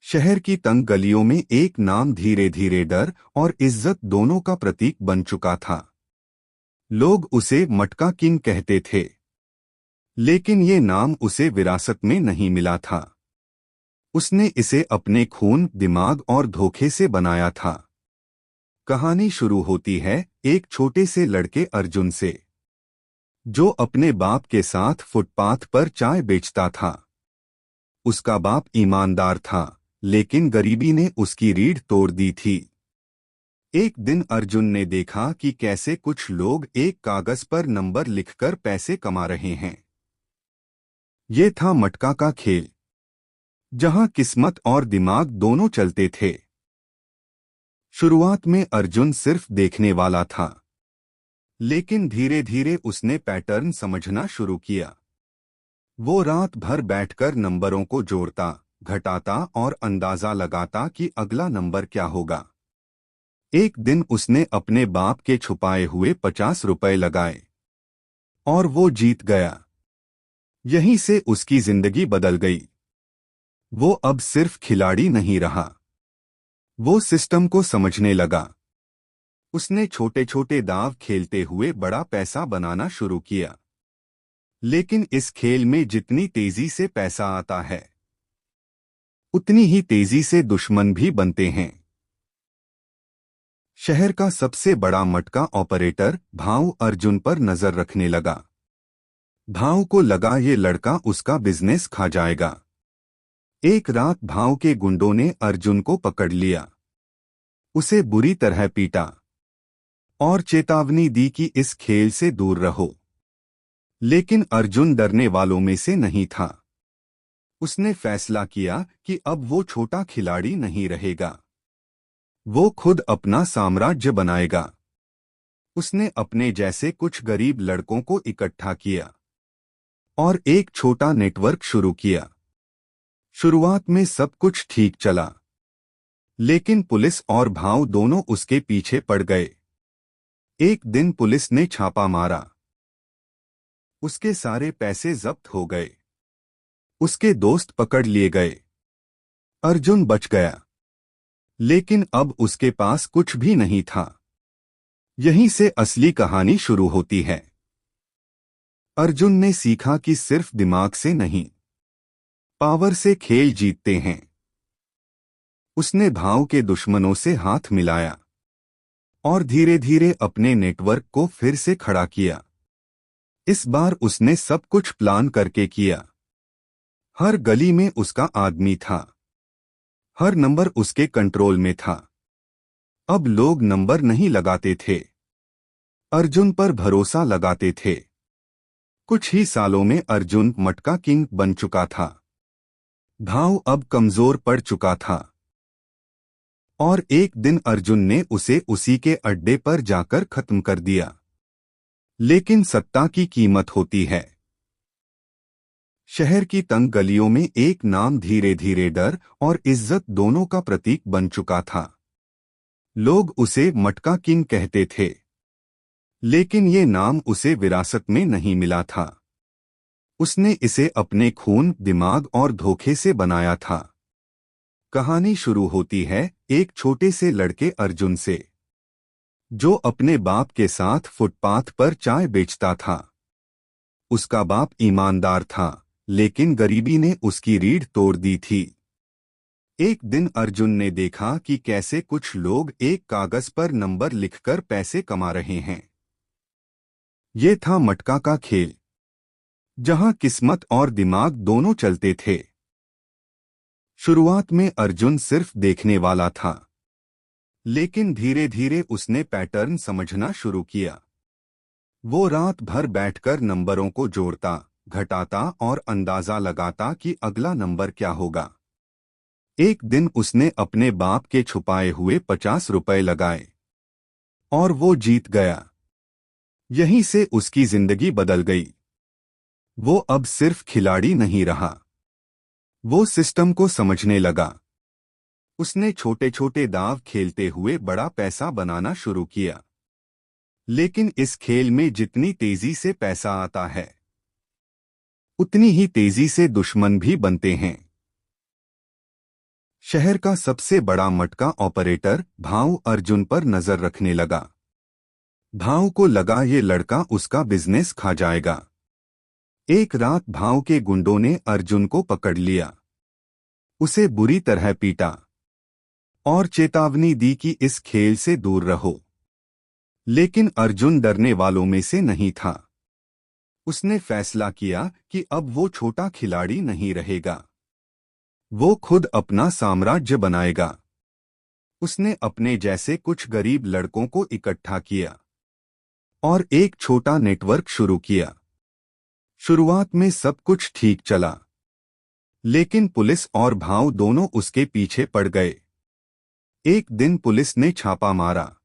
शहर की तंग गलियों में एक नाम धीरे धीरे डर और इज्जत दोनों का प्रतीक बन चुका था। लोग उसे मटका किंग कहते थे, लेकिन ये नाम उसे विरासत में नहीं मिला था। उसने इसे अपने खून, दिमाग और धोखे से बनाया था। कहानी शुरू होती है एक छोटे से लड़के अर्जुन से, जो अपने बाप के साथ फुटपाथ पर चाय बेचता था। उसका बाप ईमानदार था, लेकिन गरीबी ने उसकी रीढ़ तोड़ दी थी। एक दिन अर्जुन ने देखा कि कैसे कुछ लोग एक कागज पर नंबर लिखकर पैसे कमा रहे हैं। ये था मटका का खेल, जहां किस्मत और दिमाग दोनों चलते थे। शुरुआत में अर्जुन सिर्फ देखने वाला था, लेकिन धीरे धीरे उसने पैटर्न समझना शुरू किया। वो रात भर बैठकर नंबरों को जोड़ता, घटाता और अंदाजा लगाता कि अगला नंबर क्या होगा। एक दिन उसने अपने बाप के छुपाए हुए 50 रुपए लगाए और वो जीत गया। यहीं से उसकी जिंदगी बदल गई। वो अब सिर्फ खिलाड़ी नहीं रहा, वो सिस्टम को समझने लगा। उसने छोटे छोटे दांव खेलते हुए बड़ा पैसा बनाना शुरू किया। लेकिन इस खेल में जितनी तेजी से पैसा आता है, उतनी ही तेजी से दुश्मन भी बनते हैं। शहर का सबसे बड़ा मटका ऑपरेटर भाऊ अर्जुन पर नजर रखने लगा। भाऊ को लगा ये लड़का उसका बिजनेस खा जाएगा। एक रात भाऊ के गुंडों ने अर्जुन को पकड़ लिया। उसे बुरी तरह पीटा और चेतावनी दी कि इस खेल से दूर रहो। लेकिन अर्जुन डरने वालों में से नहीं था। उसने फैसला किया कि अब वो छोटा खिलाड़ी नहीं रहेगा, वो खुद अपना साम्राज्य बनाएगा। उसने अपने जैसे कुछ गरीब लड़कों को इकट्ठा किया और एक छोटा नेटवर्क शुरू किया। शुरुआत में सब कुछ ठीक चला, लेकिन पुलिस और भाव दोनों उसके पीछे पड़ गए। एक दिन पुलिस ने छापा मारा। उसके सारे पैसे जब्त हो गए। उसके दोस्त पकड़ लिए गए। अर्जुन बच गया, लेकिन अब उसके पास कुछ भी नहीं था। यहीं से असली कहानी शुरू होती है। अर्जुन ने सीखा कि सिर्फ दिमाग से नहीं, पावर से खेल जीतते हैं। उसने भाव के दुश्मनों से हाथ मिलाया और धीरे धीरे अपने नेटवर्क को फिर से खड़ा किया। इस बार उसने सब कुछ प्लान करके किया। हर गली में उसका आदमी था, हर नंबर उसके कंट्रोल में था। अब लोग नंबर नहीं लगाते थे, अर्जुन पर भरोसा लगाते थे। कुछ ही सालों में अर्जुन मटका किंग बन चुका था। भाव अब कमजोर पड़ चुका था और एक दिन अर्जुन ने उसे उसी के अड्डे पर जाकर खत्म कर दिया। लेकिन सत्ता की कीमत होती है। शहर की तंग गलियों में एक नाम धीरे धीरे डर और इज्जत दोनों का प्रतीक बन चुका था। लोग उसे मटका किंग कहते थे, लेकिन ये नाम उसे विरासत में नहीं मिला था। उसने इसे अपने खून, दिमाग और धोखे से बनाया था। कहानी शुरू होती है एक छोटे से लड़के अर्जुन से, जो अपने बाप के साथ फुटपाथ पर चाय बेचता था। उसका बाप ईमानदार था, लेकिन गरीबी ने उसकी रीढ़ तोड़ दी थी। एक दिन अर्जुन ने देखा कि कैसे कुछ लोग एक कागज पर नंबर लिखकर पैसे कमा रहे हैं। ये था मटका का खेल, जहां किस्मत और दिमाग दोनों चलते थे। शुरुआत में अर्जुन सिर्फ देखने वाला था, लेकिन धीरे धीरे उसने पैटर्न समझना शुरू किया। वो रात भर बैठकर नंबरों को जोड़ता, घटाता और अंदाजा लगाता कि अगला नंबर क्या होगा। एक दिन उसने अपने बाप के छुपाए हुए 50 रुपए लगाए और वो जीत गया। यहीं से उसकी जिंदगी बदल गई। वो अब सिर्फ खिलाड़ी नहीं रहा, वो सिस्टम को समझने लगा। उसने छोटे छोटे दांव खेलते हुए बड़ा पैसा बनाना शुरू किया। लेकिन इस खेल में जितनी तेजी से पैसा आता है, उतनी ही तेजी से दुश्मन भी बनते हैं। शहर का सबसे बड़ा मटका ऑपरेटर भाऊ अर्जुन पर नजर रखने लगा। भाऊ को लगा ये लड़का उसका बिजनेस खा जाएगा। एक रात भाऊ के गुंडों ने अर्जुन को पकड़ लिया, उसे बुरी तरह पीटा और चेतावनी दी कि इस खेल से दूर रहो। लेकिन अर्जुन डरने वालों में से नहीं था। उसने फैसला किया कि अब वो छोटा खिलाड़ी नहीं रहेगा, वो खुद अपना साम्राज्य बनाएगा। उसने अपने जैसे कुछ गरीब लड़कों को इकट्ठा किया और एक छोटा नेटवर्क शुरू किया। शुरुआत में सब कुछ ठीक चला, लेकिन पुलिस और भाऊ दोनों उसके पीछे पड़ गए। एक दिन पुलिस ने छापा मारा,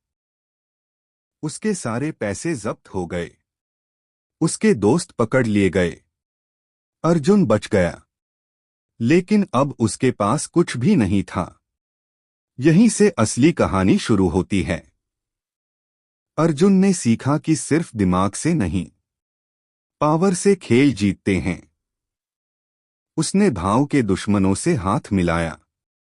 उसके सारे पैसे जब्त हो गए, उसके दोस्त पकड़ लिए गए। अर्जुन बच गया, लेकिन अब उसके पास कुछ भी नहीं था। यहीं से असली कहानी शुरू होती है। अर्जुन ने सीखा कि सिर्फ दिमाग से नहीं, पावर से खेल जीतते हैं। उसने भाव के दुश्मनों से हाथ मिलाया,